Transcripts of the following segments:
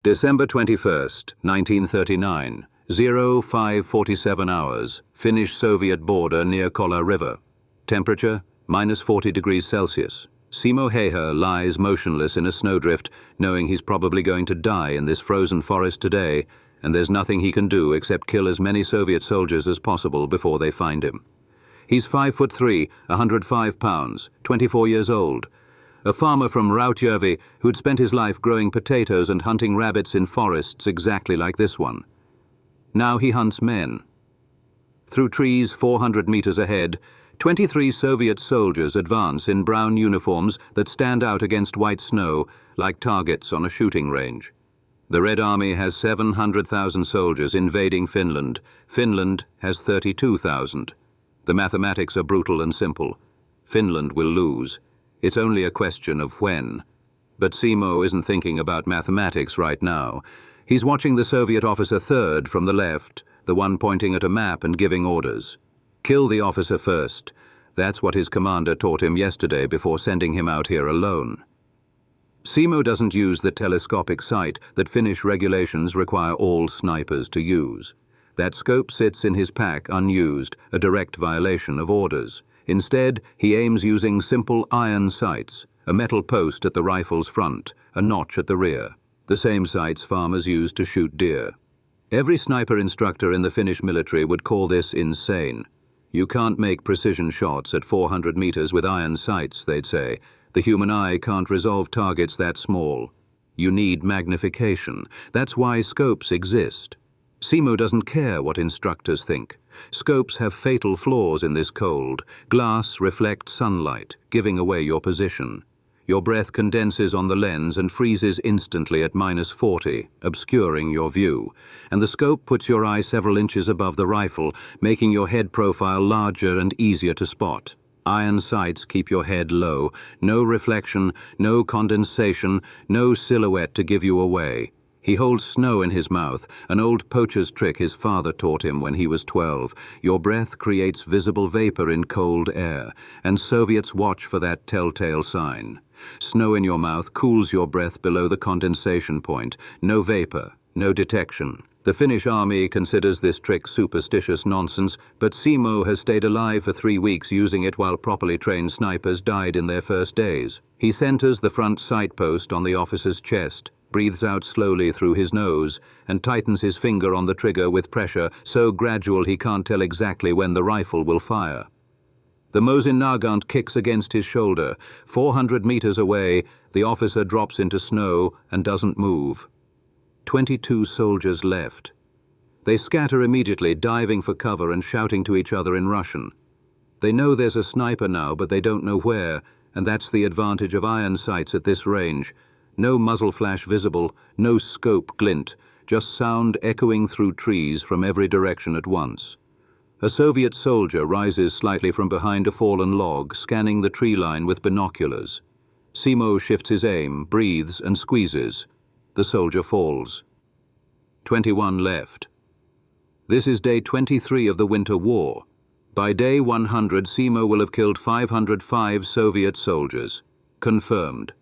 December 21st, 1939, 05:47 hours, Finnish-Soviet border near Kola River. Temperature, -40 degrees Celsius. Simo Häyhä lies motionless in a snowdrift, knowing he's probably going to die in this frozen forest today, and there's nothing he can do except kill as many Soviet soldiers as possible before they find him. He's 5'3", 105 pounds, 24 years old. A farmer from WW2 who'd spent his life growing potatoes and hunting rabbits in forests exactly like this one. Now he hunts men. Through trees 400 meters ahead, 23 Soviet soldiers advance in brown uniforms that stand out against white snow like targets on a shooting range. The Red Army has 700,000 soldiers invading Finland. Finland has 32,000. The mathematics are brutal and simple. Finland will lose. It's only a question of when. But Simo isn't thinking about mathematics right now. He's watching the Soviet officer third from the left, the one pointing at a map and giving orders. Kill the officer first. That's what his commander taught him yesterday before sending him out here alone. Simo doesn't use the telescopic sight that Finnish regulations require all snipers to use. That scope sits in his pack unused, a direct violation of orders. Instead, he aims using simple iron sights, a metal post at the rifle's front, a notch at the rear, the same sights farmers use to shoot deer. Every sniper instructor in the Finnish military would call this insane. You can't make precision shots at 400 meters with iron sights, they'd say. The human eye can't resolve targets that small. You need magnification. That's why scopes exist. Simo doesn't care what instructors think. Scopes have fatal flaws in this cold. Glass reflects sunlight, giving away your position. Your breath condenses on the lens and freezes instantly at -40, obscuring your view. And the scope puts your eye several inches above the rifle, making your head profile larger and easier to spot. Iron sights keep your head low. No reflection, no condensation, no silhouette to give you away. He holds snow in his mouth, an old poacher's trick his father taught him when he was 12. Your breath creates visible vapor in cold air, and Soviets watch for that telltale sign. Snow in your mouth cools your breath below the condensation point. No vapor, no detection. The Finnish army considers this trick superstitious nonsense, but Simo has stayed alive for 3 weeks using it while properly trained snipers died in their first days. He centers the front sight post on the officer's chest, breathes out slowly through his nose, and tightens his finger on the trigger with pressure so gradual he can't tell exactly when the rifle will fire. The Mosin Nagant kicks against his shoulder. 400 meters away, the officer drops into snow and doesn't move. 22 soldiers left. They scatter immediately, diving for cover and shouting to each other in Russian. They know there's a sniper now, but they don't know where, and that's the advantage of iron sights at this range. No muzzle flash visible, no scope glint, just sound echoing through trees from every direction at once. A Soviet soldier rises slightly from behind a fallen log, scanning the tree line with binoculars. Simo shifts his aim, breathes and squeezes. The soldier falls. 21 left. This is day 23 of the Winter War. By day 100, Simo will have killed 505 Soviet soldiers. Confirmed.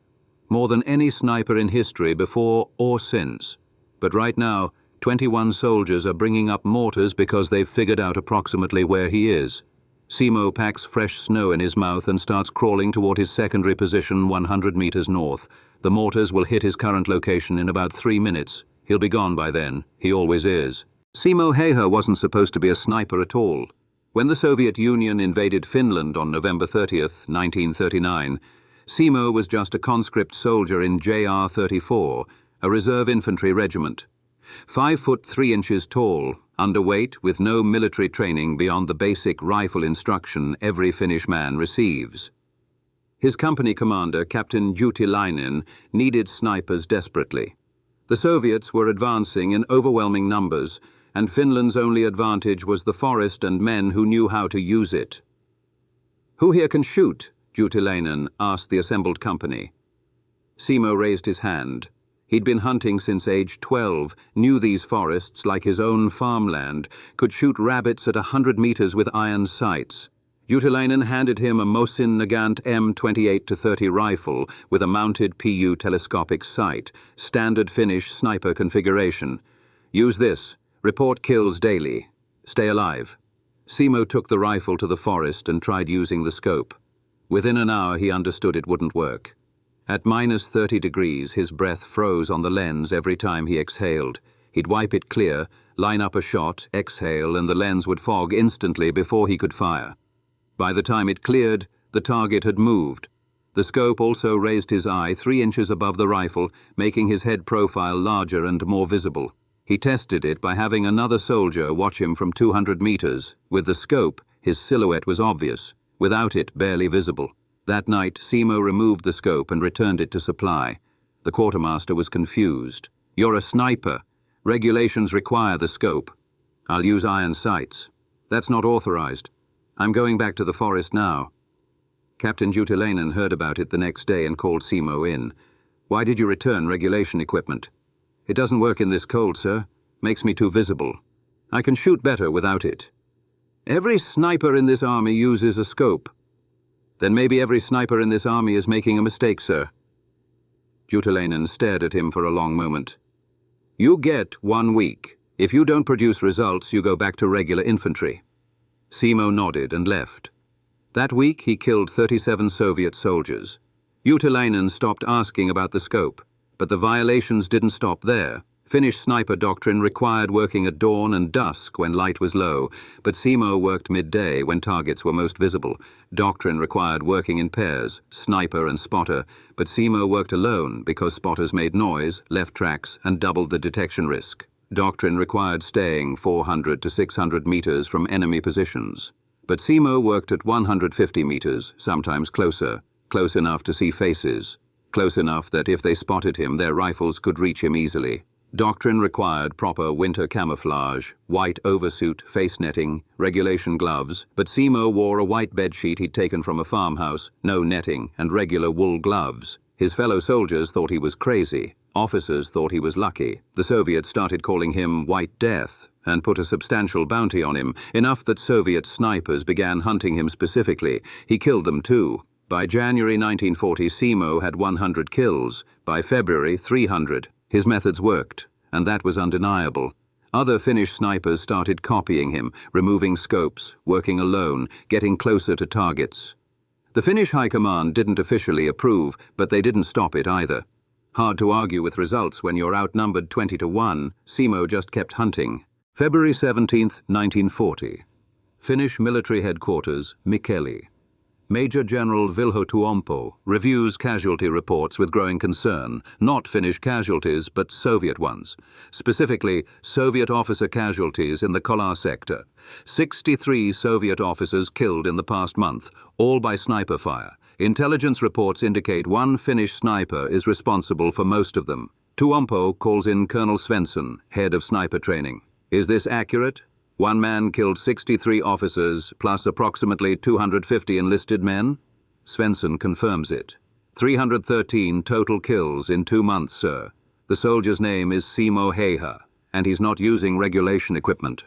More than any sniper in history before or since. But right now, 21 soldiers are bringing up mortars because they've figured out approximately where he is. Simo packs fresh snow in his mouth and starts crawling toward his secondary position 100 meters north. The mortars will hit his current location in about 3 minutes. He'll be gone by then. He always is. Simo Häyhä wasn't supposed to be a sniper at all. When the Soviet Union invaded Finland on November 30th, 1939, Simo was just a conscript soldier in JR-34, a reserve infantry regiment. 5'3" tall, underweight, with no military training beyond the basic rifle instruction every Finnish man receives. His company commander, Captain Juutilainen, needed snipers desperately. The Soviets were advancing in overwhelming numbers, and Finland's only advantage was the forest and men who knew how to use it. "Who here can shoot?" Juutilainen asked the assembled company. Simo raised his hand. He'd been hunting since age 12, knew these forests like his own farmland, could shoot rabbits at 100 meters with iron sights. Utilainen handed him a Mosin Nagant M28-30 rifle with a mounted PU telescopic sight, standard Finnish sniper configuration. Use this. Report kills daily. Stay alive. Simo took the rifle to the forest and tried using the scope. Within an hour he understood it wouldn't work. At -30 degrees, his breath froze on the lens every time he exhaled. He'd wipe it clear, line up a shot, exhale, and the lens would fog instantly before he could fire. By the time it cleared, the target had moved. The scope also raised his eye 3 inches above the rifle, making his head profile larger and more visible. He tested it by having another soldier watch him from 200 meters. With the scope, his silhouette was obvious. Without it, barely visible. That night, Simo removed the scope and returned it to supply. The quartermaster was confused. "You're a sniper. Regulations require the scope." "I'll use iron sights." "That's not authorized." "I'm going back to the forest now." Captain Utilainen heard about it the next day and called Simo in. "Why did you return regulation equipment?" "It doesn't work in this cold, sir. Makes me too visible. I can shoot better without it." "Every sniper in this army uses a scope." "Then maybe every sniper in this army is making a mistake, sir." Utilainen stared at him for a long moment. "You get 1 week. If you don't produce results, you go back to regular infantry." Simo nodded and left. That week he killed 37 Soviet soldiers. Utilainen stopped asking about the scope, but the violations didn't stop there. Finnish sniper doctrine required working at dawn and dusk when light was low, but Simo worked midday when targets were most visible. Doctrine required working in pairs, sniper and spotter, but Simo worked alone because spotters made noise, left tracks, and doubled the detection risk. Doctrine required staying 400 to 600 meters from enemy positions. But Simo worked at 150 meters, sometimes closer, close enough to see faces, close enough that if they spotted him, their rifles could reach him easily. Doctrine required proper winter camouflage, white oversuit, face netting, regulation gloves, but Simo wore a white bedsheet he'd taken from a farmhouse, no netting, and regular wool gloves. His fellow soldiers thought he was crazy. Officers thought he was lucky. The Soviets started calling him White Death and put a substantial bounty on him, enough that Soviet snipers began hunting him specifically. He killed them too. By January 1940, Simo had 100 kills. By February, 300. His methods worked, and that was undeniable. Other Finnish snipers started copying him, removing scopes, working alone, getting closer to targets. The Finnish High Command didn't officially approve, but they didn't stop it either. Hard to argue with results when you're outnumbered 20 to 1, Simo just kept hunting. February 17, 1940. Finnish Military Headquarters, Mikkeli. Major General Vilho Tuompo reviews casualty reports with growing concern, not Finnish casualties, but Soviet ones. Specifically, Soviet officer casualties in the Kolar sector. 63 Soviet officers killed in the past month, all by sniper fire. Intelligence reports indicate 1 Finnish sniper is responsible for most of them. Tuompo calls in Colonel Svensson, head of sniper training. Is this accurate? 1 man killed 63 officers, plus approximately 250 enlisted men? Svensson confirms it. 313 total kills in 2 months, sir. The soldier's name is Simo Häyhä, and he's not using regulation equipment.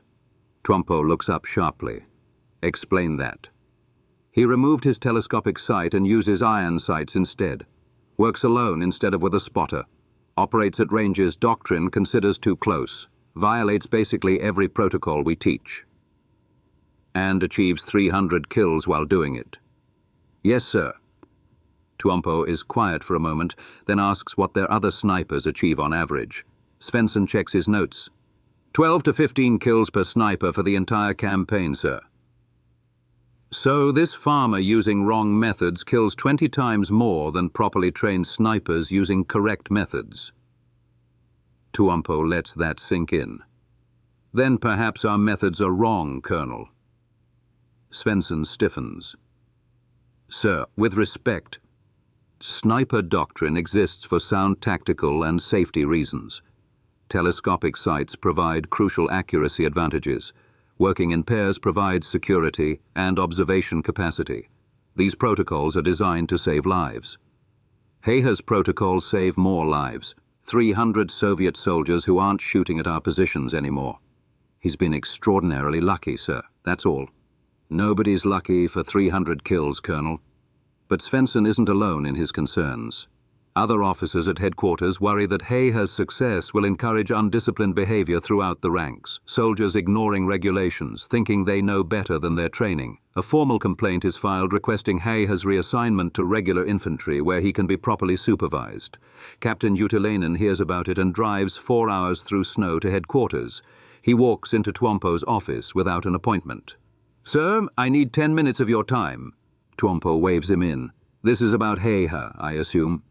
Tuompo looks up sharply. Explain that. He removed his telescopic sight and uses iron sights instead. Works alone instead of with a spotter. Operates at ranges Doctrine considers too close. Violates basically every protocol we teach. And achieves 300 kills while doing it. Yes, sir. Tuompo is quiet for a moment, then asks what their other snipers achieve on average. Svensson checks his notes. 12 to 15 kills per sniper for the entire campaign, sir. So this farmer using wrong methods kills 20 times more than properly trained snipers using correct methods. Tuompo lets that sink in. Then perhaps our methods are wrong, Colonel. Svensson stiffens. Sir, with respect, sniper doctrine exists for sound tactical and safety reasons. Telescopic sights provide crucial accuracy advantages. Working in pairs provides security and observation capacity. These protocols are designed to save lives. Häyhä's protocols save more lives. 300 Soviet soldiers who aren't shooting at our positions anymore. He's been extraordinarily lucky, sir. That's all. Nobody's lucky for 300 kills, Colonel. But Svensson isn't alone in his concerns. Other officers at headquarters worry that Häyhä's success will encourage undisciplined behavior throughout the ranks, soldiers ignoring regulations, thinking they know better than their training. A formal complaint is filed requesting Häyhä's reassignment to regular infantry where he can be properly supervised. Captain Utilainen hears about it and drives 4 hours through snow to headquarters. He walks into Tuompo's office without an appointment. "Sir, I need 10 minutes of your time." Tuompo waves him in. "This is about Häyhä, I assume?"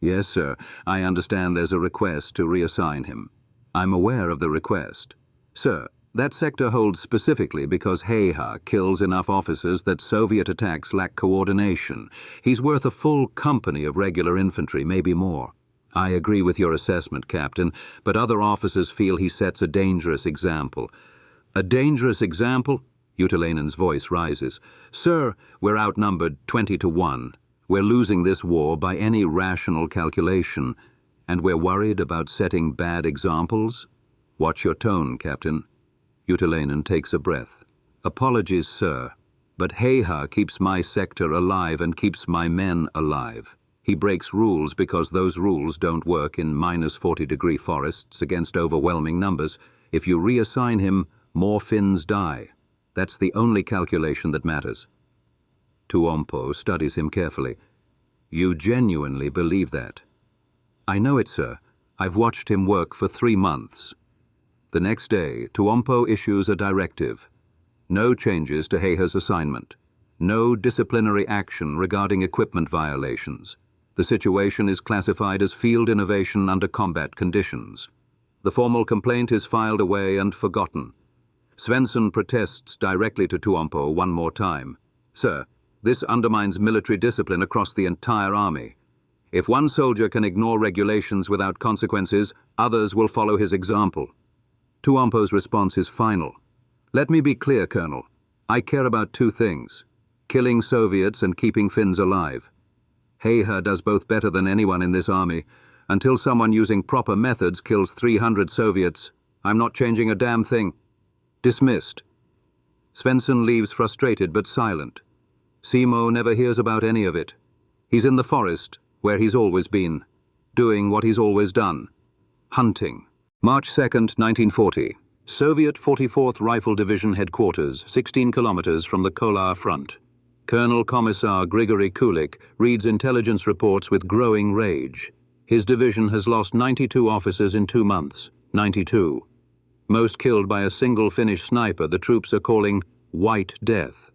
"Yes, sir. I understand there's a request to reassign him." "I'm aware of the request. Sir, that sector holds specifically because Häyhä kills enough officers that Soviet attacks lack coordination. He's worth a full company of regular infantry, maybe more." "I agree with your assessment, Captain, but other officers feel he sets a dangerous example." "A dangerous example?" Utilainen's voice rises. "Sir, we're outnumbered 20 to 1. We're losing this war by any rational calculation, and we're worried about setting bad examples?" "Watch your tone, Captain." Utilainen takes a breath. "Apologies, sir, but Häyhä keeps my sector alive and keeps my men alive. He breaks rules because those rules don't work in -40-degree forests against overwhelming numbers. If you reassign him, more Finns die. That's the only calculation that matters." Tuompo studies him carefully. "You genuinely believe that?" "I know it, sir. I've watched him work for 3 months. The next day, Tuompo issues a directive. No changes to Häyhä's assignment. No disciplinary action regarding equipment violations. The situation is classified as field innovation under combat conditions. The formal complaint is filed away and forgotten. Svensson protests directly to Tuompo one more time. "Sir, this undermines military discipline across the entire army. If one soldier can ignore regulations without consequences, others will follow his example." Tuompo's response is final. "Let me be clear, Colonel. I care about 2 things: killing Soviets and keeping Finns alive. Häyhä does both better than anyone in this army. Until someone using proper methods kills 300 Soviets, I'm not changing a damn thing." Dismissed. Svensson leaves frustrated but silent. Simo never hears about any of it. He's in the forest, where he's always been, doing what he's always done: hunting. March 2nd, 1940. Soviet 44th Rifle Division headquarters, 16 kilometers from the Kolar front. Colonel Commissar Grigory Kulik reads intelligence reports with growing rage. His division has lost 92 officers in 2 months. 92. Most killed by a single Finnish sniper the troops are calling White Death.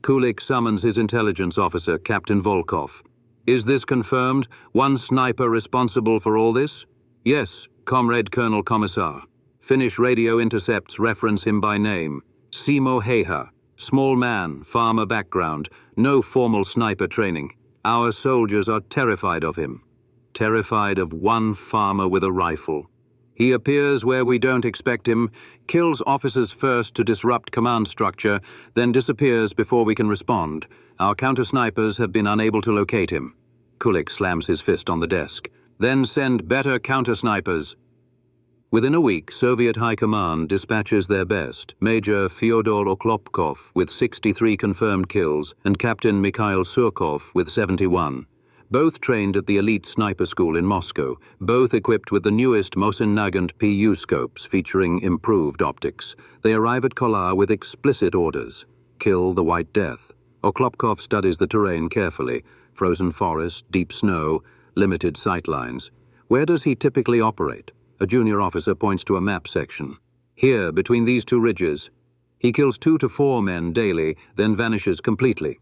Kulik summons his intelligence officer, Captain Volkov. "Is this confirmed? One sniper responsible for all this?" "Yes, Comrade Colonel Commissar. Finnish radio intercepts reference him by name. Simo Häyhä. Small man, farmer background, no formal sniper training. Our soldiers are terrified of him. Terrified of one farmer with a rifle. He appears where we don't expect him, kills officers first to disrupt command structure, then disappears before we can respond. Our counter-snipers have been unable to locate him." Kulik slams his fist on the desk. "Then send better counter-snipers." Within a week, Soviet High Command dispatches their best, Major Fyodor Oklopkov with 63 confirmed kills and Captain Mikhail Surkov with 71. Both trained at the elite sniper school in Moscow, both equipped with the newest Mosin Nagant PU scopes featuring improved optics. They arrive at Kolar with explicit orders: kill the White Death. Oklopkov studies the terrain carefully: frozen forest, deep snow, limited sight lines. Where does he typically operate? A junior officer points to a map section. "Here, between these 2 ridges. He kills 2 to 4 men daily, then vanishes completely."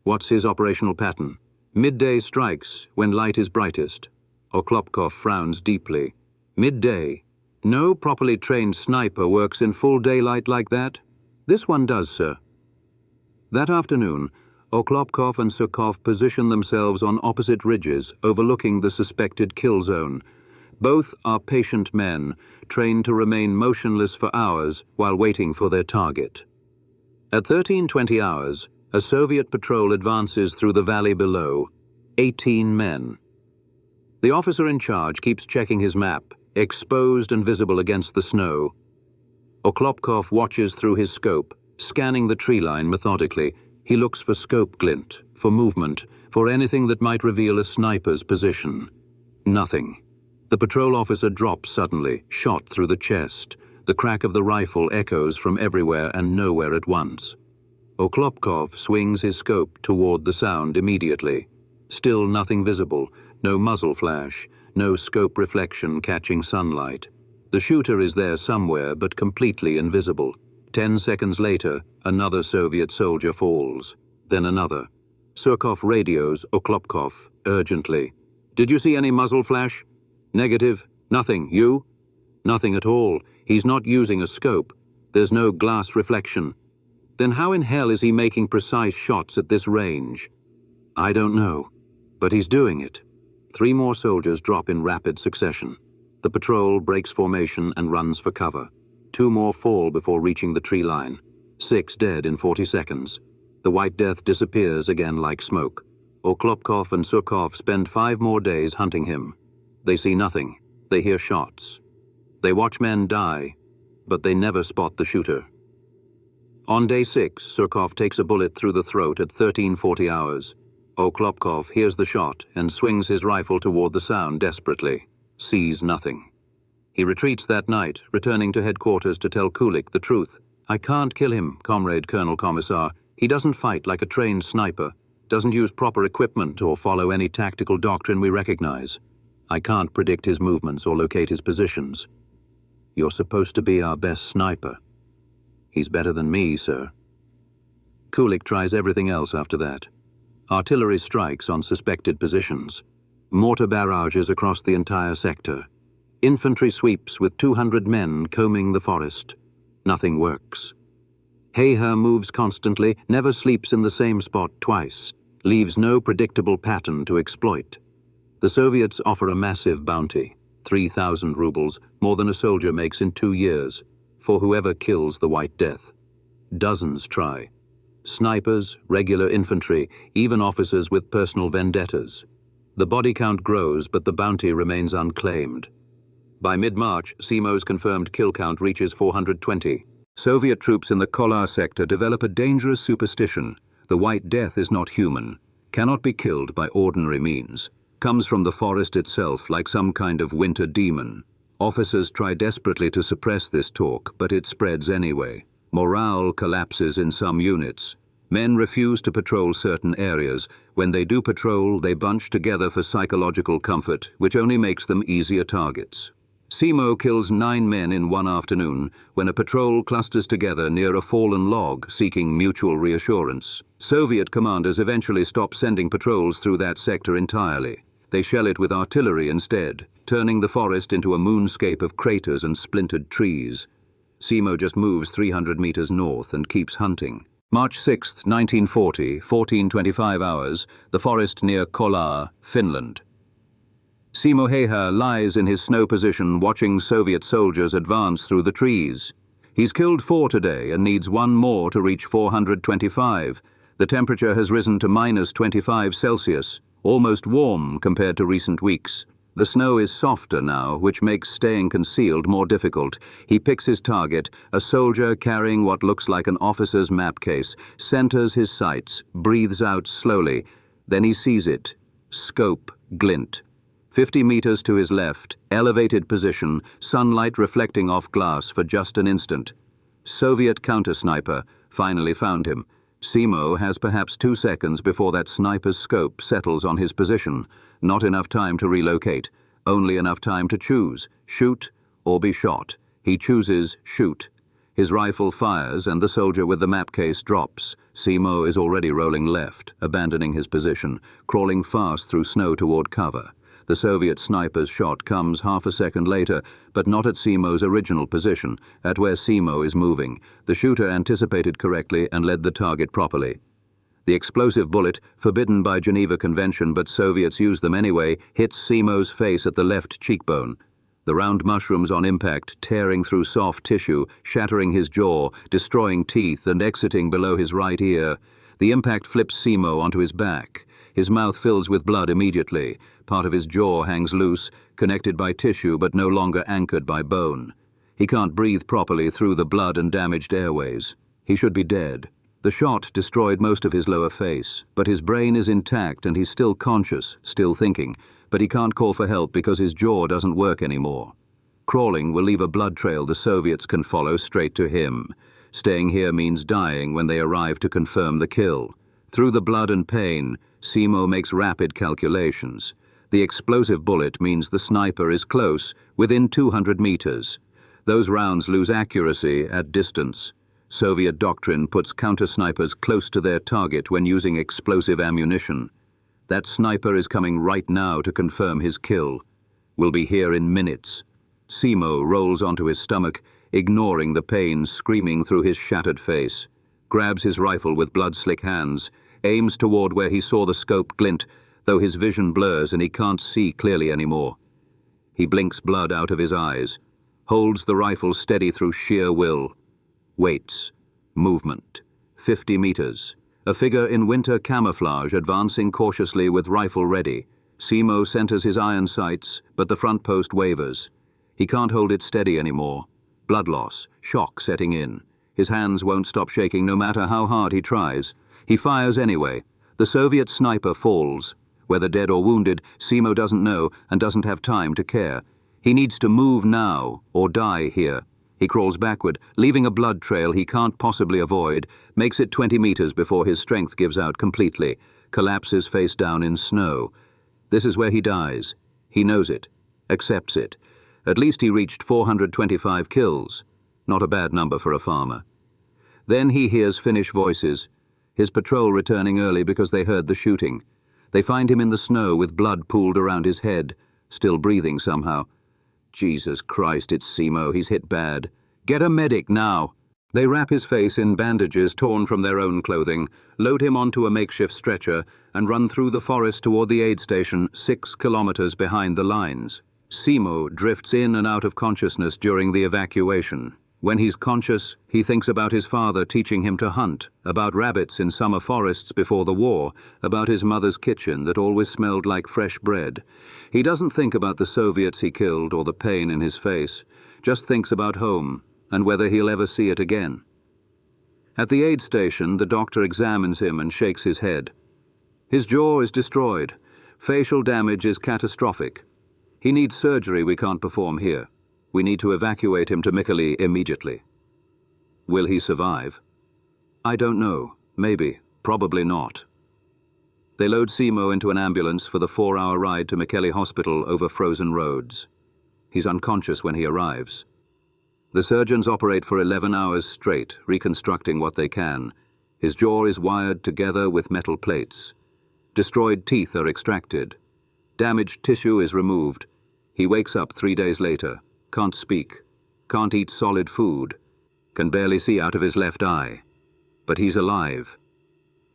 "What's his operational pattern?" "Midday strikes, when light is brightest." Oklopkov frowns deeply. "Midday? No properly trained sniper works in full daylight like that?" "This one does, sir." That afternoon, Oklopkov and Surkov position themselves on opposite ridges overlooking the suspected kill zone. Both are patient men, trained to remain motionless for hours while waiting for their target. At 13:20 hours, a Soviet patrol advances through the valley below. 18 men. The officer in charge keeps checking his map, exposed and visible against the snow. Oklopkov watches through his scope, Scanning the tree line methodically, he looks for scope glint, for movement, for anything that might reveal a sniper's position. Nothing. The patrol officer drops suddenly, shot through the chest. The crack of the rifle echoes from everywhere and nowhere at once. Oklopkov swings his scope toward the sound immediately. Still nothing visible, no muzzle flash, no scope reflection catching sunlight. The shooter is there somewhere, but completely invisible. 10 seconds later, another Soviet soldier falls. Then another. Surkov radios Oklopkov urgently. "Did you see any muzzle flash?" "Negative. Nothing. You?" "Nothing at all. He's not using a scope. There's no glass reflection." "Then how in hell is he making precise shots at this range?" "I don't know. But he's doing it." 3 more soldiers drop in rapid succession. The patrol breaks formation and runs for cover. 2 more fall before reaching the tree line. 6 dead in 40 seconds. The White Death disappears again like smoke. Oklopkov and Surkov spend 5 more days hunting him. They see nothing. They hear shots. They watch men die, but they never spot the shooter. On day 6, Surkov takes a bullet through the throat at 13:40 hours. Oklopkov hears the shot and swings his rifle toward the sound desperately. Sees nothing. He retreats that night, returning to headquarters to tell Kulik the truth. "I can't kill him, Comrade Colonel Commissar. He doesn't fight like a trained sniper, doesn't use proper equipment or follow any tactical doctrine we recognize. I can't predict his movements or locate his positions. You're supposed to be our best sniper." "He's better than me, sir." Kulik tries everything else after that. Artillery strikes on suspected positions. Mortar barrages across the entire sector. Infantry sweeps with 200 men combing the forest. Nothing works. Häyhä moves constantly, never sleeps in the same spot twice, leaves no predictable pattern to exploit. The Soviets offer a massive bounty, 3,000 rubles, more than a soldier makes in 2 years, for whoever kills the White Death. Dozens try. Snipers, regular infantry, even officers with personal vendettas. The body count grows, but the bounty remains unclaimed. By mid-March, Simo's confirmed kill count reaches 420. Soviet troops in the Kolar sector develop a dangerous superstition. The White Death is not human, cannot be killed by ordinary means. Comes from the forest itself, like some kind of winter demon. Officers try desperately to suppress this talk, but it spreads anyway. Morale collapses in some units. Men refuse to patrol certain areas. When they do patrol, they bunch together for psychological comfort, which only makes them easier targets. Simo kills 9 men in one afternoon when a patrol clusters together near a fallen log seeking mutual reassurance. Soviet commanders eventually stop sending patrols through that sector entirely. They shell it with artillery instead, turning the forest into a moonscape of craters and splintered trees. Simo just moves 300 meters north and keeps hunting. March 6, 1940, 14:25 hours, the forest near Kolar, Finland. Simo Häyhä lies in his snow position watching Soviet soldiers advance through the trees. He's killed 4 today and needs 1 more to reach 425. The temperature has risen to -25 Celsius, almost warm compared to recent weeks. The snow is softer now, which makes staying concealed more difficult. He picks his target, a soldier carrying what looks like an officer's map case, centers his sights, breathes out slowly. Then he sees it. Scope glint. 50 meters to his left, elevated position, sunlight reflecting off glass for just an instant. Soviet counter-sniper finally found him. Simo has perhaps 2 seconds before that sniper's scope settles on his position. Not enough time to relocate, only enough time to choose, shoot or be shot. He chooses shoot. His rifle fires and the soldier with the map case drops. Simo is already rolling left, abandoning his position, crawling fast through snow toward cover. The Soviet sniper's shot comes half a second later, but not at Simo's original position, at where Simo is moving. The shooter anticipated correctly and led the target properly. The explosive bullet, forbidden by Geneva Convention but Soviets use them anyway, hits Simo's face at the left cheekbone. The round mushrooms on impact, tearing through soft tissue, shattering his jaw, destroying teeth and exiting below his right ear. The impact flips Simo onto his back. His mouth fills with blood immediately. Part of his jaw hangs loose, connected by tissue but no longer anchored by bone. He can't breathe properly through the blood and damaged airways. He should be dead. The shot destroyed most of his lower face, but his brain is intact and he's still conscious, still thinking, but he can't call for help because his jaw doesn't work anymore. Crawling will leave a blood trail the Soviets can follow straight to him. Staying here means dying when they arrive to confirm the kill. Through the blood and pain, Simo makes rapid calculations. The explosive bullet means the sniper is close, within 200 meters. Those rounds lose accuracy at distance. Soviet doctrine puts counter-snipers close to their target when using explosive ammunition. That sniper is coming right now to confirm his kill. Will be here in minutes. Simo rolls onto his stomach, ignoring the pain screaming through his shattered face. Grabs his rifle with blood-slick hands, aims toward where he saw the scope glint, though his vision blurs and he can't see clearly anymore. He blinks blood out of his eyes, holds the rifle steady through sheer will. Waits. Movement. 50 meters. A figure in winter camouflage advancing cautiously with rifle ready. Simo centers his iron sights, but the front post wavers. He can't hold it steady anymore. Blood loss, shock setting in. His hands won't stop shaking no matter how hard he tries. He fires anyway. The Soviet sniper falls. Whether dead or wounded, Simo doesn't know and doesn't have time to care. He needs to move now or die here. He crawls backward, leaving a blood trail he can't possibly avoid, makes it 20 meters before his strength gives out completely, collapses face down in snow. This is where he dies. He knows it, accepts it. At least he reached 425 kills. Not a bad number for a farmer. Then he hears Finnish voices. His patrol returning early because they heard the shooting. They find him in the snow with blood pooled around his head, still breathing somehow. Jesus Christ, it's Simo, he's hit bad. Get a medic now. They wrap his face in bandages torn from their own clothing, load him onto a makeshift stretcher, and run through the forest toward the aid station 6 kilometers behind the lines. Simo drifts in and out of consciousness during the evacuation. When he's conscious, he thinks about his father teaching him to hunt, about rabbits in summer forests before the war, about his mother's kitchen that always smelled like fresh bread. He doesn't think about the Soviets he killed or the pain in his face, just thinks about home and whether he'll ever see it again. At the aid station, the doctor examines him and shakes his head. His jaw is destroyed. Facial damage is catastrophic. He needs surgery we can't perform here. We need to evacuate him to Mikkeli immediately. Will he survive? I don't know. Maybe. Probably not. They load Simo into an ambulance for the 4-hour ride to Mikkeli Hospital over frozen roads. He's unconscious when he arrives. The surgeons operate for 11 hours straight, reconstructing what they can. His jaw is wired together with metal plates. Destroyed teeth are extracted. Damaged tissue is removed. He wakes up 3 days later. Can't speak, can't eat solid food, can barely see out of his left eye. But he's alive.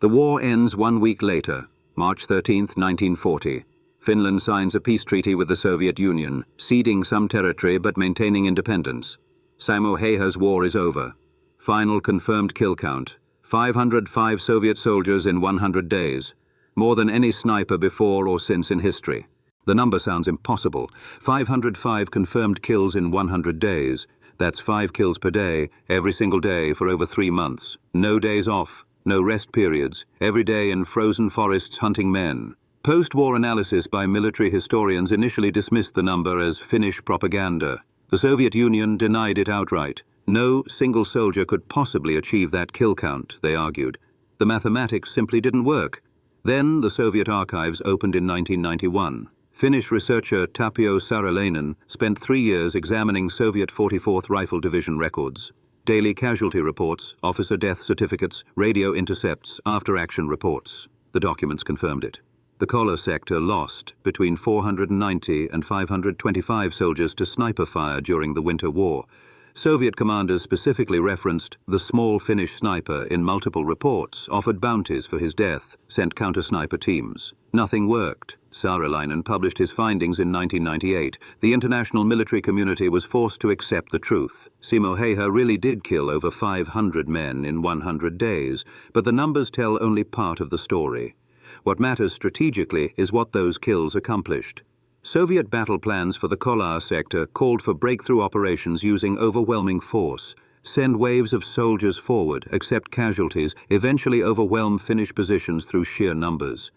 The war ends 1 week later, March 13, 1940. Finland signs a peace treaty with the Soviet Union, ceding some territory but maintaining independence. Simo Häyhä's war is over. Final confirmed kill count, 505 Soviet soldiers in 100 days, more than any sniper before or since in history. The number sounds impossible. 505 confirmed kills in 100 days. That's 5 kills per day, every single day for over 3 months. No days off, no rest periods, every day in frozen forests hunting men. Post-war analysis by military historians initially dismissed the number as Finnish propaganda. The Soviet Union denied it outright. No single soldier could possibly achieve that kill count, they argued. The mathematics simply didn't work. Then the Soviet archives opened in 1991. Finnish researcher Tapio Saralainen spent 3 years examining Soviet 44th Rifle Division records. Daily casualty reports, officer death certificates, radio intercepts, after-action reports. The documents confirmed it. The Kola sector lost between 490 and 525 soldiers to sniper fire during the Winter War. Soviet commanders specifically referenced the small Finnish sniper in multiple reports, offered bounties for his death, sent counter-sniper teams. Nothing worked. Saralainen published his findings in 1998. The international military community was forced to accept the truth. Simo Häyhä really did kill over 500 men in 100 days, but the numbers tell only part of the story. What matters strategically is what those kills accomplished. Soviet battle plans for the Kola sector called for breakthrough operations using overwhelming force. send waves of soldiers forward, accept casualties, eventually overwhelm Finnish positions through sheer numbers.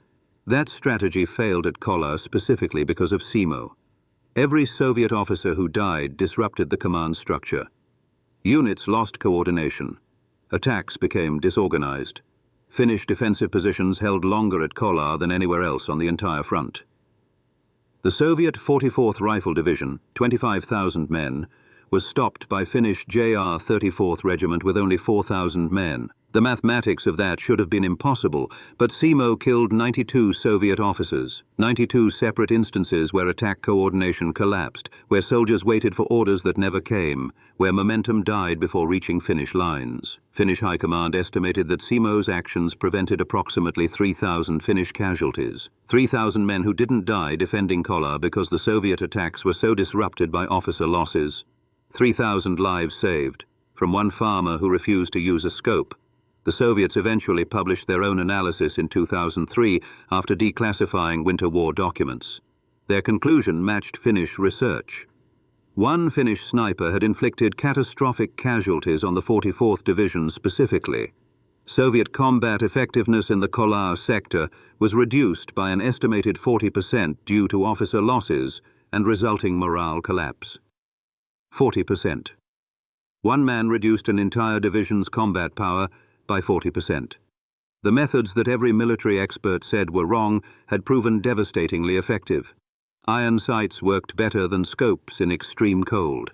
That strategy failed at Kola specifically because of Simo. Every Soviet officer who died disrupted the command structure. Units lost coordination. Attacks became disorganized. Finnish defensive positions held longer at Kola than anywhere else on the entire front. The Soviet 44th Rifle Division, 25,000 men, was stopped by Finnish JR 34th Regiment with only 4,000 men. The mathematics of that should have been impossible, but Simo killed 92 Soviet officers, 92 separate instances where attack coordination collapsed, where soldiers waited for orders that never came, where momentum died before reaching Finnish lines. Finnish High Command estimated that Simo's actions prevented approximately 3,000 Finnish casualties. 3,000 men who didn't die defending Kola because the Soviet attacks were so disrupted by officer losses. 3,000 lives saved, from one farmer who refused to use a scope. The Soviets eventually published their own analysis in 2003 after declassifying Winter War documents. Their conclusion matched Finnish research. One Finnish sniper had inflicted catastrophic casualties on the 44th Division specifically. Soviet combat effectiveness in the Kola sector was reduced by an estimated 40% due to officer losses and resulting morale collapse. 40%. One man reduced an entire division's combat power by 40%. The methods that every military expert said were wrong had proven devastatingly effective. Iron sights worked better than scopes in extreme cold.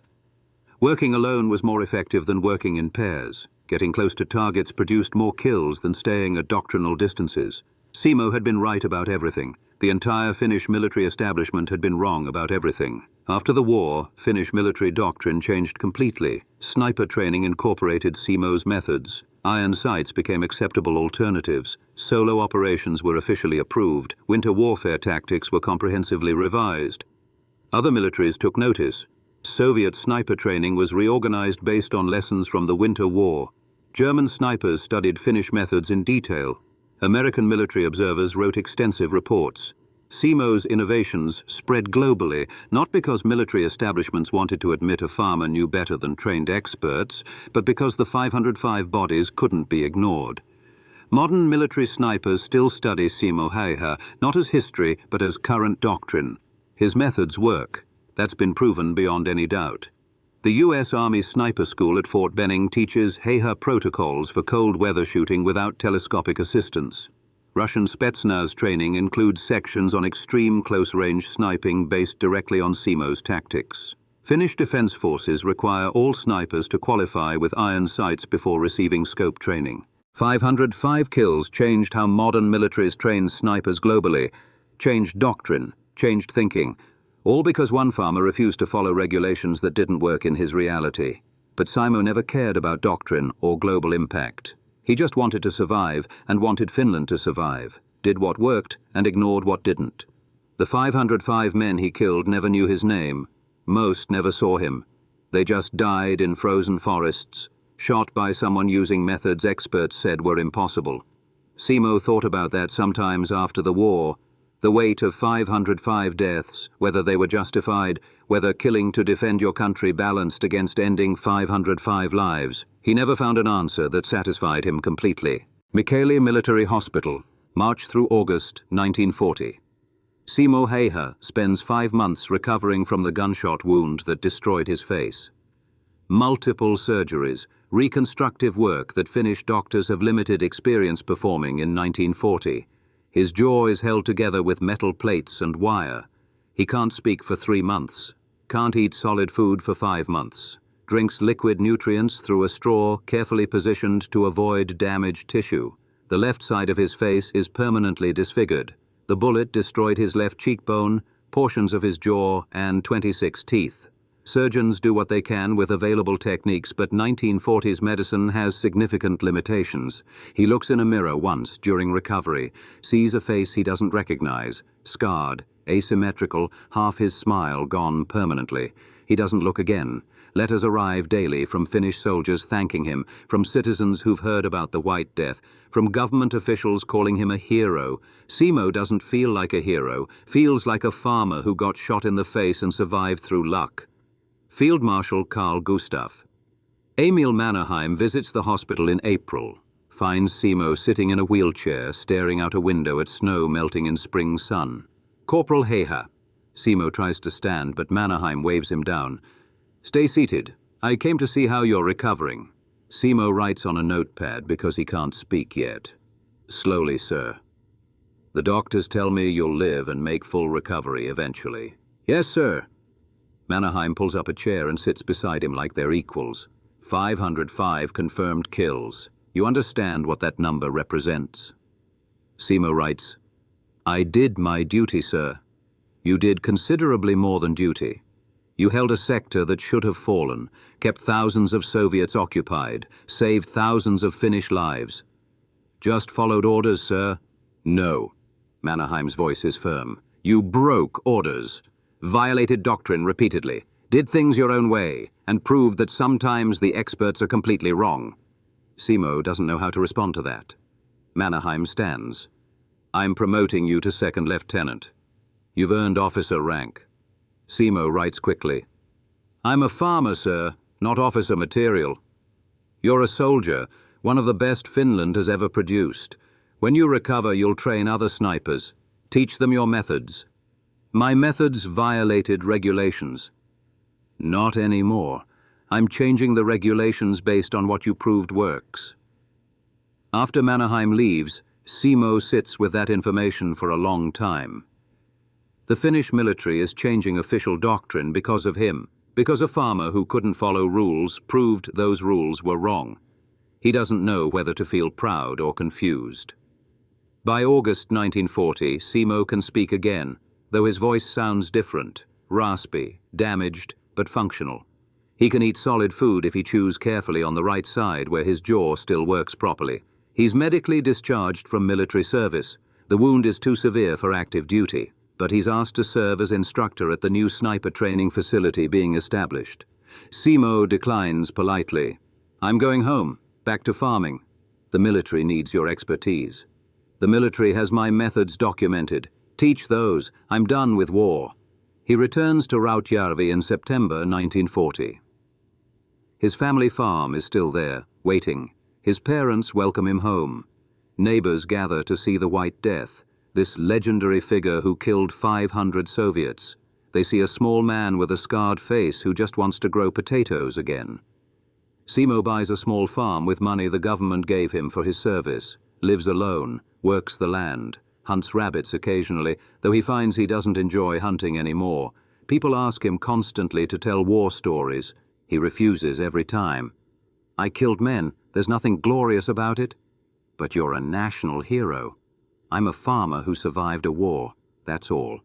Working alone was more effective than working in pairs. Getting close to targets produced more kills than staying at doctrinal distances. Simo had been right about everything. The entire Finnish military establishment had been wrong about everything. After the war, Finnish military doctrine changed completely. Sniper training incorporated Simo's methods. Iron sights became acceptable alternatives. Solo operations were officially approved. Winter warfare tactics were comprehensively revised. Other militaries took notice. Soviet sniper training was reorganized based on lessons from the Winter War. German snipers studied Finnish methods in detail. American military observers wrote extensive reports. Simo's innovations spread globally, not because military establishments wanted to admit a farmer knew better than trained experts, but because the 505 bodies couldn't be ignored. Modern military snipers still study Simo Häyhä, not as history, but as current doctrine. His methods work. That's been proven beyond any doubt. The U.S. Army Sniper School at Fort Benning teaches Häyhä protocols for cold weather shooting without telescopic assistance. Russian Spetsnaz training includes sections on extreme close-range sniping based directly on Simo's tactics. Finnish defense forces require all snipers to qualify with iron sights before receiving scope training. 505 kills changed how modern militaries train snipers globally, changed doctrine, changed thinking, all because one farmer refused to follow regulations that didn't work in his reality. But Simo never cared about doctrine or global impact. He just wanted to survive and wanted Finland to survive, did what worked and ignored what didn't. The 505 men he killed never knew his name. Most never saw him. They just died in frozen forests, shot by someone using methods experts said were impossible. Simo thought about that sometimes after the war. The weight of 505 deaths, whether they were justified, whether killing to defend your country balanced against ending 505 lives. He never found an answer that satisfied him completely. Mikkeli Military Hospital, March through August 1940. Simo Häyhä spends 5 months recovering from the gunshot wound that destroyed his face. Multiple surgeries, reconstructive work that Finnish doctors have limited experience performing in 1940. His jaw is held together with metal plates and wire. He can't speak for 3 months. Can't eat solid food for 5 months. Drinks liquid nutrients through a straw carefully positioned to avoid damaged tissue. The left side of his face is permanently disfigured. The bullet destroyed his left cheekbone, portions of his jaw, and 26 teeth. Surgeons do what they can with available techniques, but 1940s medicine has significant limitations. He looks in a mirror once during recovery, sees a face he doesn't recognize, scarred, asymmetrical, half his smile gone permanently. He doesn't look again. Letters arrive daily from Finnish soldiers thanking him, from citizens who've heard about the White Death, from government officials calling him a hero. Simo doesn't feel like a hero, feels like a farmer who got shot in the face and survived through luck. Field Marshal Carl Gustaf. Emil Mannerheim visits the hospital in April, finds Simo sitting in a wheelchair staring out a window at snow melting in spring sun. Corporal Häyhä. Simo tries to stand, but Mannerheim waves him down. Stay seated. I came to see how you're recovering. Simo writes on a notepad because he can't speak yet. Slowly, sir. The doctors tell me you'll live and make full recovery eventually. Yes, sir. Mannerheim pulls up a chair and sits beside him like they're equals. 505 confirmed kills. You understand what that number represents? Simo writes, I did my duty, sir. You did considerably more than duty. You held a sector that should have fallen, kept thousands of Soviets occupied, saved thousands of Finnish lives. Just followed orders, sir? No. Mannerheim's voice is firm. You broke orders, violated doctrine repeatedly, did things your own way, and proved that sometimes the experts are completely wrong. Simo doesn't know how to respond to that. Mannerheim stands. I'm promoting you to second lieutenant. You've earned officer rank. Simo writes quickly. I'm a farmer, sir, not officer material. You're a soldier, one of the best Finland has ever produced. When you recover, you'll train other snipers. Teach them your methods. My methods violated regulations. Not anymore. I'm changing the regulations based on what you proved works. After Mannerheim leaves, Simo sits with that information for a long time. The Finnish military is changing official doctrine because of him, because a farmer who couldn't follow rules proved those rules were wrong. He doesn't know whether to feel proud or confused. By August 1940, Simo can speak again, though his voice sounds different, raspy, damaged, but functional. He can eat solid food if he chews carefully on the right side where his jaw still works properly. He's medically discharged from military service. The wound is too severe for active duty, but he's asked to serve as instructor at the new sniper training facility being established. Simo declines politely. I'm going home, back to farming. The military needs your expertise. The military has my methods documented. Teach those. I'm done with war. He returns to Rautjärvi in September 1940. His family farm is still there, waiting. His parents welcome him home. Neighbors gather to see the White Death, this legendary figure who killed 500 Soviets. They see a small man with a scarred face who just wants to grow potatoes again. Simo buys a small farm with money the government gave him for his service, lives alone, works the land, hunts rabbits occasionally, though he finds he doesn't enjoy hunting anymore. People ask him constantly to tell war stories. He refuses every time. I killed men. There's nothing glorious about it. But you're a national hero. I'm a farmer who survived a war. That's all.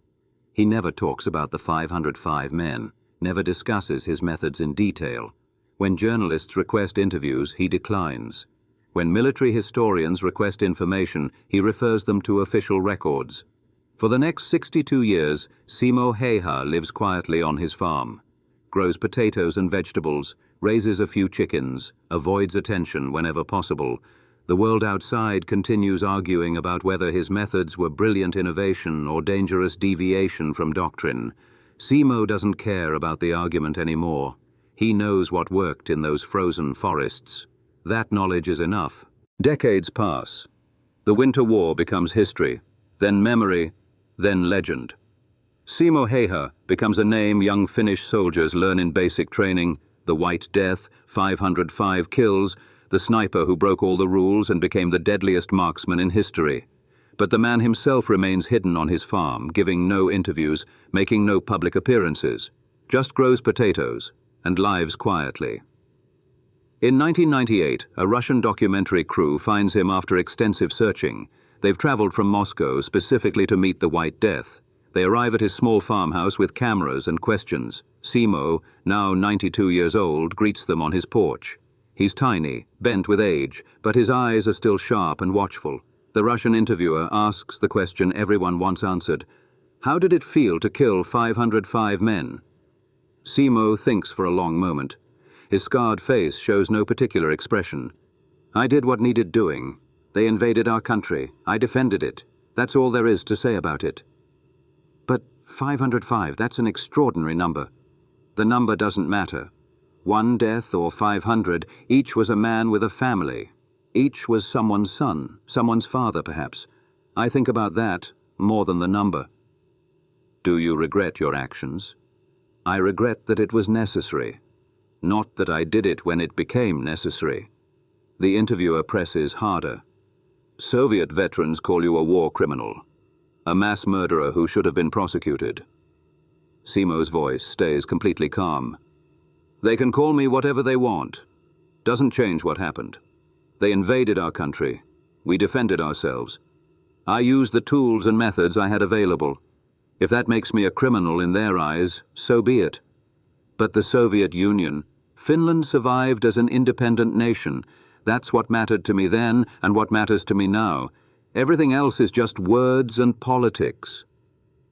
He never talks about the 505 men, never discusses his methods in detail. When journalists request interviews, he declines. When military historians request information, he refers them to official records. For the next 62 years, Simo Häyhä lives quietly on his farm, grows potatoes and vegetables, raises a few chickens, avoids attention whenever possible. The world outside continues arguing about whether his methods were brilliant innovation or dangerous deviation from doctrine. Simo doesn't care about the argument anymore. He knows what worked in those frozen forests. That knowledge is enough. Decades pass. The Winter War becomes history, then memory, then legend. Simo Häyhä becomes a name young Finnish soldiers learn in basic training: the White Death, 505 kills, the sniper who broke all the rules and became the deadliest marksman in history. But the man himself remains hidden on his farm, giving no interviews, making no public appearances, just grows potatoes and lives quietly. In 1998, a Russian documentary crew finds him after extensive searching. They've traveled from Moscow specifically to meet the White Death. They arrive at his small farmhouse with cameras and questions. Simo, now 92 years old, greets them on his porch. He's tiny, bent with age, but his eyes are still sharp and watchful. The Russian interviewer asks the question everyone wants answered. How did it feel to kill 505 men? Simo thinks for a long moment. His scarred face shows no particular expression. I did what needed doing. They invaded our country. I defended it. That's all there is to say about it. But 505, that's an extraordinary number. The number doesn't matter. 1 death or 500, each was a man with a family. Each was someone's son, someone's father perhaps. I think about that more than the number. Do you regret your actions? I regret that it was necessary, not that I did it when it became necessary. The interviewer presses harder. Soviet veterans call you a war criminal, a mass murderer who should have been prosecuted. Simo's voice stays completely calm. They can call me whatever they want. Doesn't change what happened. They invaded our country. We defended ourselves. I used the tools and methods I had available. If that makes me a criminal in their eyes, so be it. But the Soviet Union, Finland survived as an independent nation. That's what mattered to me then and what matters to me now. Everything else is just words and politics.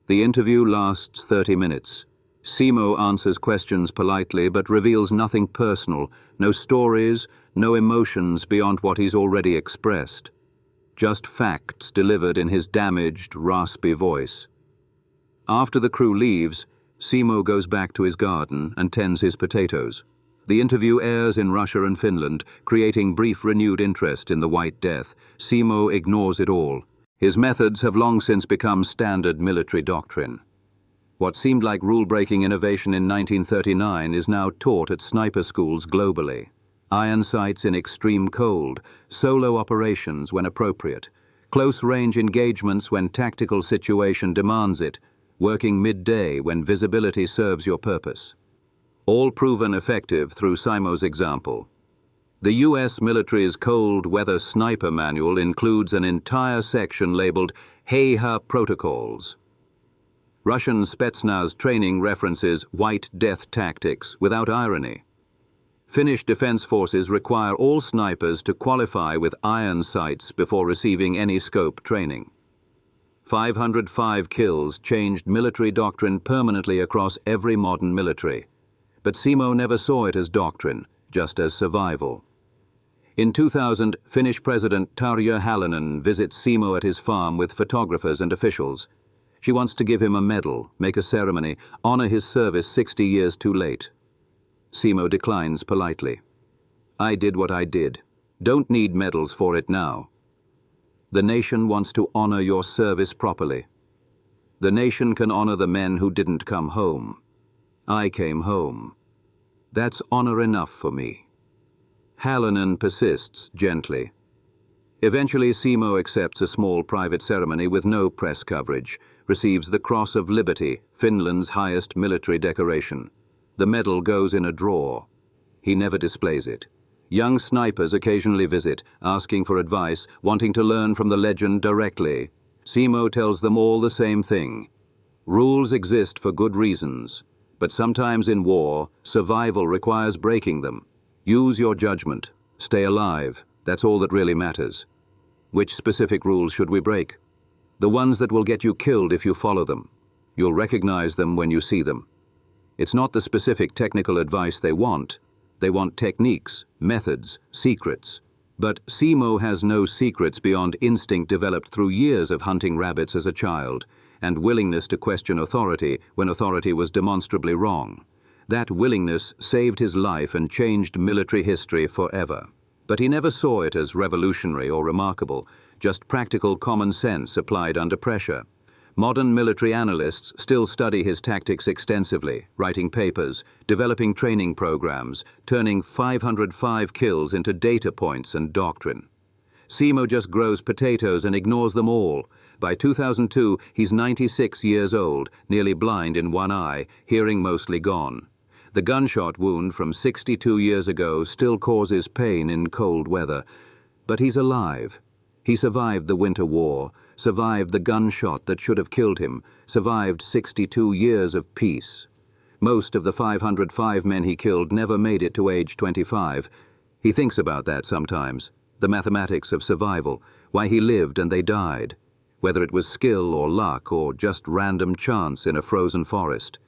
The interview lasts 30 minutes. Simo answers questions politely but reveals nothing personal, no stories, no emotions beyond what he's already expressed. Just facts delivered in his damaged, raspy voice. After the crew leaves, Simo goes back to his garden and tends his potatoes. The interview airs in Russia and Finland, creating brief renewed interest in the White Death. Simo ignores it all. His methods have long since become standard military doctrine. What seemed like rule-breaking innovation in 1939 is now taught at sniper schools globally. Iron sights in extreme cold, solo operations when appropriate, close-range engagements when tactical situation demands it, working midday when visibility serves your purpose. All proven effective through Simo's example. The U.S. military's cold weather sniper manual includes an entire section labeled Häyhä Protocols. Russian Spetsnaz training references White Death tactics without irony. Finnish defense forces require all snipers to qualify with iron sights before receiving any scope training. 505 kills changed military doctrine permanently across every modern military. But Simo never saw it as doctrine, just as survival. In 2000, Finnish President Tarja Halonen visits Simo at his farm with photographers and officials. She wants to give him a medal, make a ceremony, honor his service 60 years too late. Simo declines politely. I did what I did. Don't need medals for it now. The nation wants to honor your service properly. The nation can honor the men who didn't come home. I came home. That's honor enough for me. Halonen persists gently. Eventually, Simo accepts a small private ceremony with no press coverage, receives the Cross of Liberty, Finland's highest military decoration. The medal goes in a drawer. He never displays it. Young snipers occasionally visit, asking for advice, wanting to learn from the legend directly. Simo tells them all the same thing. Rules exist for good reasons, but sometimes in war, survival requires breaking them. Use your judgment. Stay alive. That's all that really matters. Which specific rules should we break? The ones that will get you killed if you follow them. You'll recognize them when you see them. It's not the specific technical advice they want. They want techniques, methods, secrets. But Simo has no secrets beyond instinct developed through years of hunting rabbits as a child, and willingness to question authority when authority was demonstrably wrong. That willingness saved his life and changed military history forever. But he never saw it as revolutionary or remarkable, just practical common sense applied under pressure. Modern military analysts still study his tactics extensively, writing papers, developing training programs, turning 505 kills into data points and doctrine. Simo just grows potatoes and ignores them all. By 2002, he's 96 years old, nearly blind in one eye, hearing mostly gone. The gunshot wound from 62 years ago still causes pain in cold weather. But he's alive. He survived the Winter War, survived the gunshot that should have killed him, survived 62 years of peace. Most of the 505 men he killed never made it to age 25. He thinks about that sometimes, the mathematics of survival, why he lived and they died, whether it was skill or luck or just random chance in a frozen forest.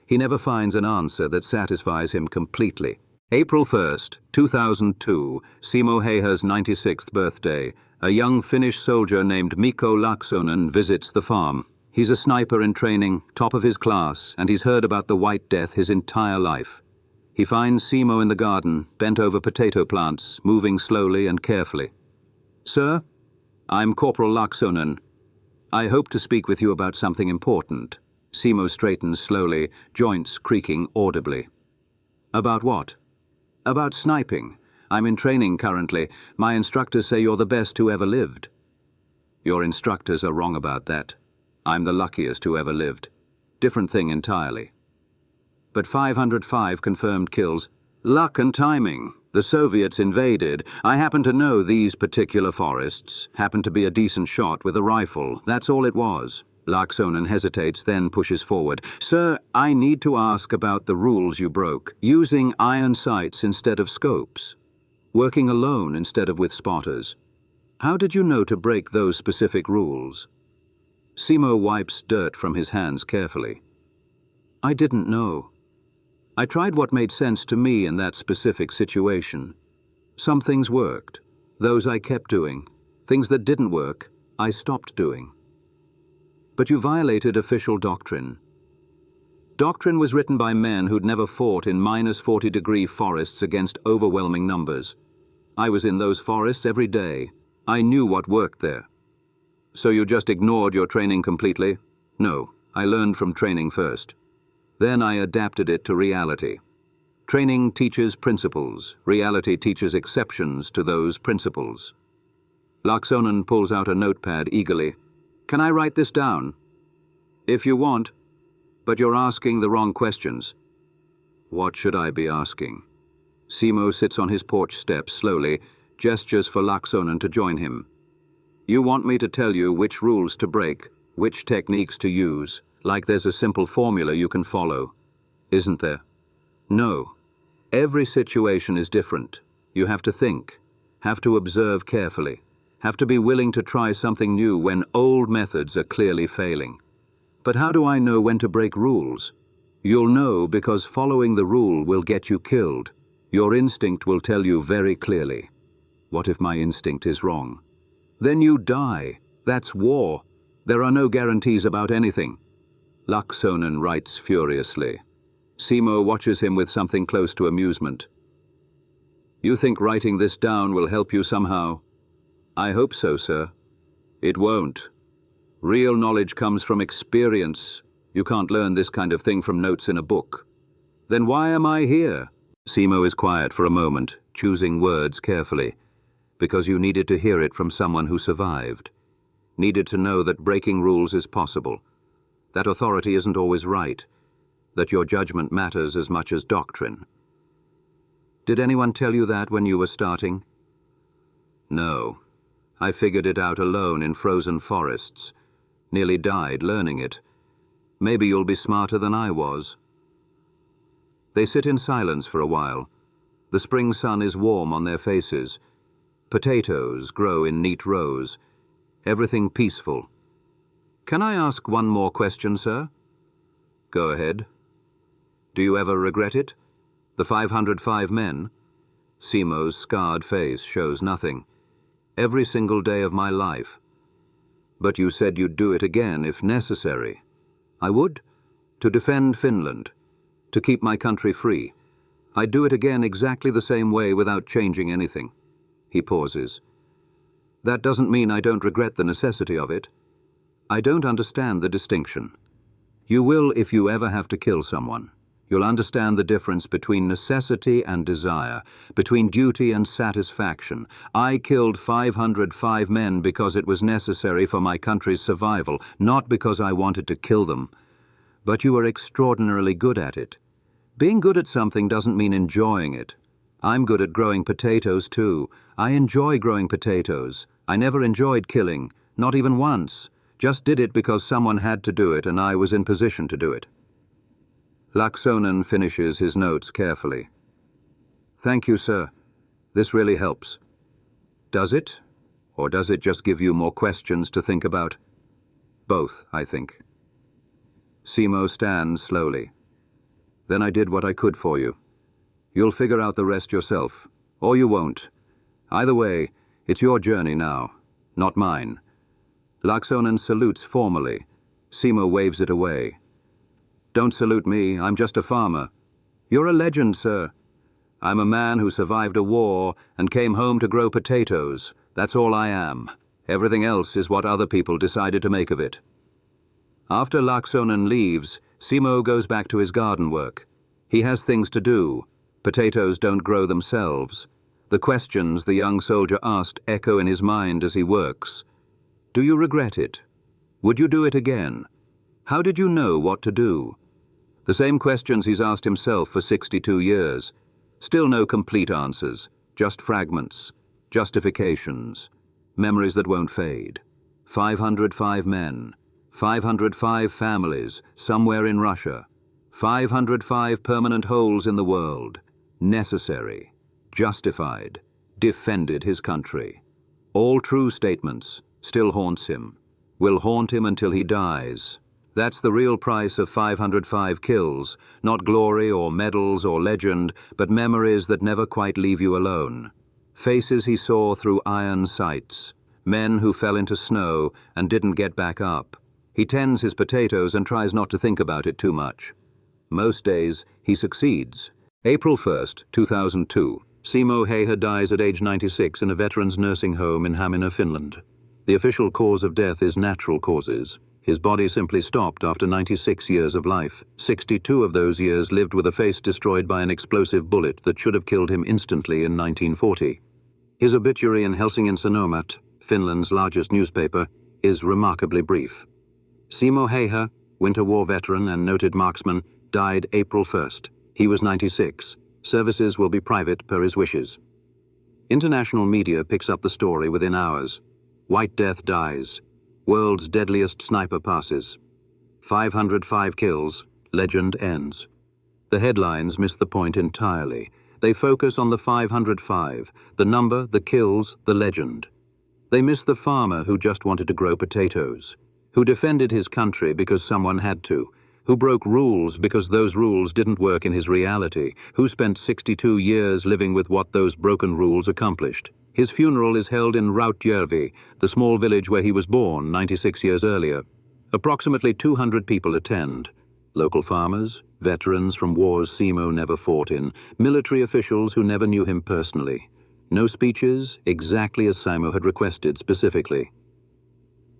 He never finds an answer that satisfies him completely. April 1st, 2002, Simo Häyhä's 96th birthday. A young Finnish soldier named Mikko Laaksonen visits the farm. He's a sniper in training, top of his class, and he's heard about the White Death his entire life. He finds Simo in the garden, bent over potato plants, moving slowly and carefully. "Sir, I'm Corporal Laksonen. I hope to speak with you about something important." Simo straightens slowly, joints creaking audibly. "About what?" "About sniping. I'm in training currently. My instructors say you're the best who ever lived." "Your instructors are wrong about that. I'm the luckiest who ever lived. Different thing entirely." "But 505 confirmed kills." "Luck and timing. The Soviets invaded. I happen to know these particular forests, happen to be a decent shot with a rifle. That's all it was." Laksonen hesitates, then pushes forward. "Sir, I need to ask about the rules you broke. Using iron sights instead of scopes. Working alone instead of with spotters. How did you know to break those specific rules?" Simo wipes dirt from his hands carefully. "I didn't know. I tried what made sense to me in that specific situation. Some things worked. Those I kept doing. Things that didn't work, I stopped doing." "But you violated official doctrine." "Doctrine was written by men who'd never fought in -40-degree forests against overwhelming numbers. I was in those forests every day. I knew what worked there." "So you just ignored your training completely?" "No, I learned from training first. Then I adapted it to reality. Training teaches principles. Reality teaches exceptions to those principles." Laksonen pulls out a notepad eagerly. "Can I write this down?" "If you want. But you're asking the wrong questions." "What should I be asking?" Simo sits on his porch steps slowly, gestures for Laksonen to join him. "You want me to tell you which rules to break, which techniques to use, like there's a simple formula you can follow. Isn't there? No. Every situation is different. You have to think, have to observe carefully, have to be willing to try something new when old methods are clearly failing. But how do I know when to break rules? You'll know because following the rule will get you killed. Your instinct will tell you very clearly. What if my instinct is wrong? Then you die. That's war. There are no guarantees about anything." Laksonen writes furiously. Simo watches him with something close to amusement. "You think writing this down will help you somehow?" "I hope so, sir." "It won't. Real knowledge comes from experience. You can't learn this kind of thing from notes in a book." "Then why am I here?" Simo is quiet for a moment, choosing words carefully. "Because you needed to hear it from someone who survived. Needed to know that breaking rules is possible. That authority isn't always right. That your judgment matters as much as doctrine." "Did anyone tell you that when you were starting?" "No. I figured it out alone in frozen forests. Nearly died learning it. Maybe you'll be smarter than I was." They sit in silence for a while. The spring sun is warm on their faces. Potatoes grow in neat rows. Everything peaceful. "Can I ask one more question, sir?" "Go ahead." "Do you ever regret it? The 505 men?" Simo's scarred face shows nothing. "Every single day of my life." "But you said you'd do it again if necessary." "I would? To defend Finland. To keep my country free. I'd do it again exactly the same way without changing anything." He pauses. "That doesn't mean I don't regret the necessity of it. I don't understand the distinction. You will if you ever have to kill someone. You'll understand the difference between necessity and desire, between duty and satisfaction. I killed 505 men because it was necessary for my country's survival, not because I wanted to kill them. But you are extraordinarily good at it. Being good at something doesn't mean enjoying it. I'm good at growing potatoes too. I enjoy growing potatoes. I never enjoyed killing, not even once. Just did it because someone had to do it and I was in position to do it." Laksonen finishes his notes carefully. "Thank you, sir. This really helps." "Does it? Or does it just give you more questions to think about?" "Both, I think." Simo stands slowly. "Then I did what I could for you. You'll figure out the rest yourself. Or you won't. Either way, it's your journey now, not mine." Laksonen salutes formally. Simo waves it away. "Don't salute me, I'm just a farmer." "You're a legend, sir. I'm a man who survived a war and came home to grow potatoes. That's all I am. Everything else is what other people decided to make of it." After Laaksonen leaves, Simo goes back to his garden work. He has things to do. Potatoes don't grow themselves. The questions the young soldier asked echo in his mind as he works. Do you regret it? Would you do it again? How did you know what to do? The same questions he's asked himself for 62 years. Still no complete answers, just fragments, justifications, memories that won't fade. 505 men, 505 families somewhere in Russia, 505 permanent holes in the world, necessary, justified, defended his country. All true statements, still haunts him, will haunt him until he dies. That's the real price of 505 kills, not glory or medals or legend, but memories that never quite leave you alone. Faces he saw through iron sights, men who fell into snow and didn't get back up. He tends his potatoes and tries not to think about it too much. Most days, he succeeds. April 1st, 2002. Simo Häyhä dies at age 96 in a veterans' nursing home in Hämeenä, Finland. The official cause of death is natural causes. His body simply stopped after 96 years of life. 62 of those years lived with a face destroyed by an explosive bullet that should have killed him instantly in 1940. His obituary in Helsingin Sanomat, Finland's largest newspaper, is remarkably brief. Simo Häyhä, Winter War veteran and noted marksman, died April 1st. He was 96. Services will be private per his wishes. International media picks up the story within hours. White Death dies. World's deadliest sniper passes. 505 kills. Legend ends. The headlines miss the point entirely. They focus on the 505, the number, the kills, the legend. They miss the farmer who just wanted to grow potatoes, who defended his country because someone had to, who broke rules because those rules didn't work in his reality, who spent 62 years living with what those broken rules accomplished. His funeral is held in Rautjärvi, the small village where he was born 96 years earlier. Approximately 200 people attend. Local farmers, veterans from wars Simo never fought in, military officials who never knew him personally. No speeches, exactly as Simo had requested specifically.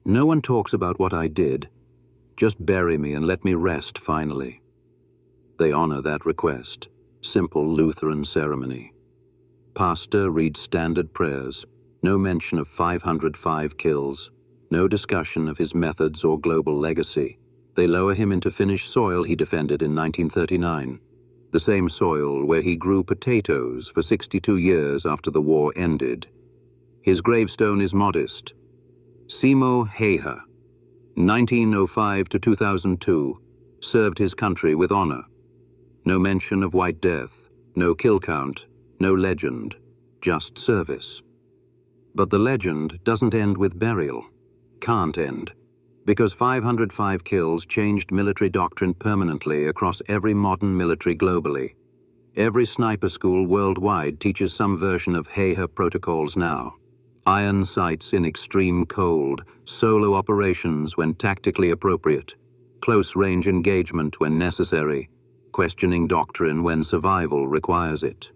No one talks about what I did. Just bury me and let me rest finally. They honor that request. Simple Lutheran ceremony. Pastor reads standard prayers. No mention of 505 kills. No discussion of his methods or global legacy. They lower him into Finnish soil he defended in 1939. The same soil where he grew potatoes for 62 years after the war ended. His gravestone is modest. Simo Häyhä, 1905 to 2002, served his country with honor. No mention of White Death, no kill count, no legend, just service. But the legend doesn't end with burial. Can't end. Because 505 kills changed military doctrine permanently across every modern military globally. Every sniper school worldwide teaches some version of Häyhä protocols now. Iron sights in extreme cold, solo operations when tactically appropriate, close-range engagement when necessary, questioning doctrine when survival requires it.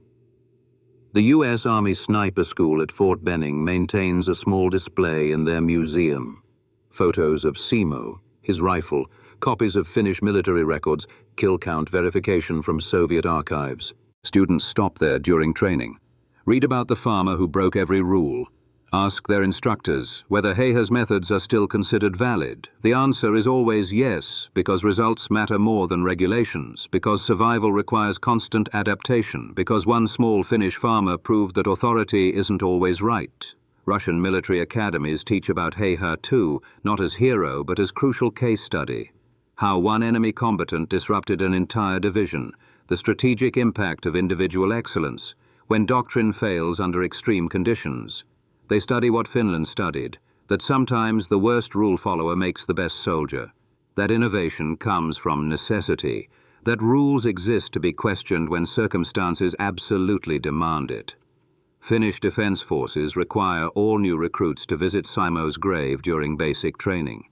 The U.S. Army Sniper School at Fort Benning maintains a small display in their museum. Photos of Simo, his rifle, copies of Finnish military records, kill count verification from Soviet archives. Students stop there during training. Read about the farmer who broke every rule. Ask their instructors whether Häyhä's methods are still considered valid. The answer is always yes, because results matter more than regulations, because survival requires constant adaptation, because one small Finnish farmer proved that authority isn't always right. Russian military academies teach about Häyhä too, not as hero but as crucial case study. How one enemy combatant disrupted an entire division, the strategic impact of individual excellence, when doctrine fails under extreme conditions. They study what Finland studied, that sometimes the worst rule follower makes the best soldier. That innovation comes from necessity, that rules exist to be questioned when circumstances absolutely demand it. Finnish defense forces require all new recruits to visit Simo's grave during basic training.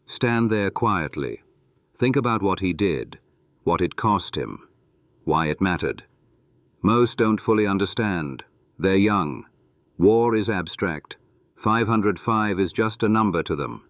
Stand there quietly. Think about what he did, what it cost him, why it mattered. Most don't fully understand. They're young. War is abstract. 505 is just a number to them.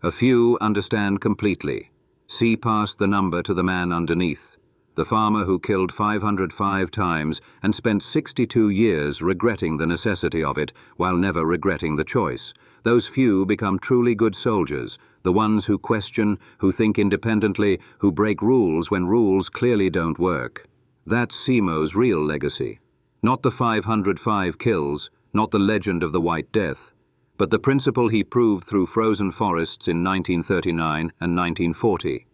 A few understand completely. See past the number to the man underneath, the farmer who killed 505 times and spent 62 years regretting the necessity of it while never regretting the choice. Those few become truly good soldiers, the ones who question, who think independently, who break rules when rules clearly don't work. That's Simo's real legacy. Not the 505 kills, not the legend of the White Death, but the principle he proved through frozen forests in 1939 and 1940.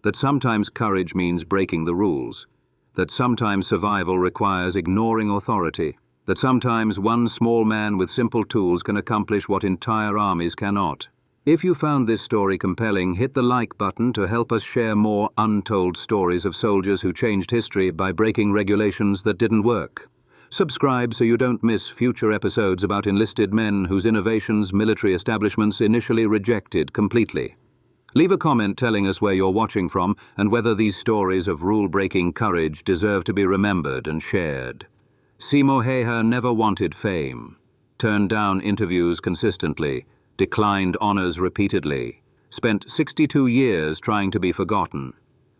That sometimes courage means breaking the rules. That sometimes survival requires ignoring authority. That sometimes one small man with simple tools can accomplish what entire armies cannot. If you found this story compelling, hit the like button to help us share more untold stories of soldiers who changed history by breaking regulations that didn't work. Subscribe so you don't miss future episodes about enlisted men whose innovations military establishments initially rejected completely. Leave a comment telling us where you're watching from and whether these stories of rule-breaking courage deserve to be remembered and shared. Simo Häyhä never wanted fame, turned down interviews consistently, declined honors repeatedly, spent 62 years trying to be forgotten.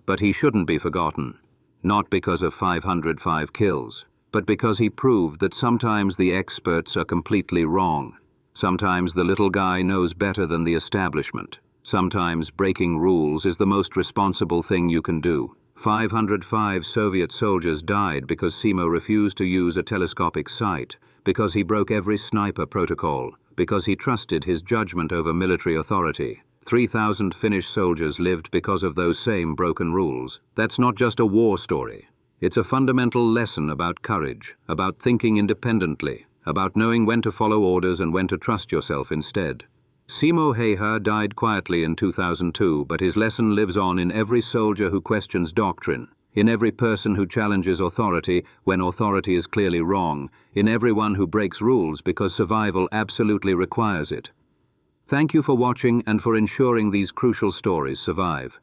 But he shouldn't be forgotten, not because of 505 kills, but because he proved that sometimes the experts are completely wrong. Sometimes the little guy knows better than the establishment. Sometimes breaking rules is the most responsible thing you can do. 505 Soviet soldiers died because Simo refused to use a telescopic sight, because he broke every sniper protocol, because he trusted his judgment over military authority. 3,000 Finnish soldiers lived because of those same broken rules. That's not just a war story. It's a fundamental lesson about courage, about thinking independently, about knowing when to follow orders and when to trust yourself instead. Simo Häyhä died quietly in 2002, but his lesson lives on in every soldier who questions doctrine, in every person who challenges authority when authority is clearly wrong, in everyone who breaks rules because survival absolutely requires it. Thank you for watching and for ensuring these crucial stories survive.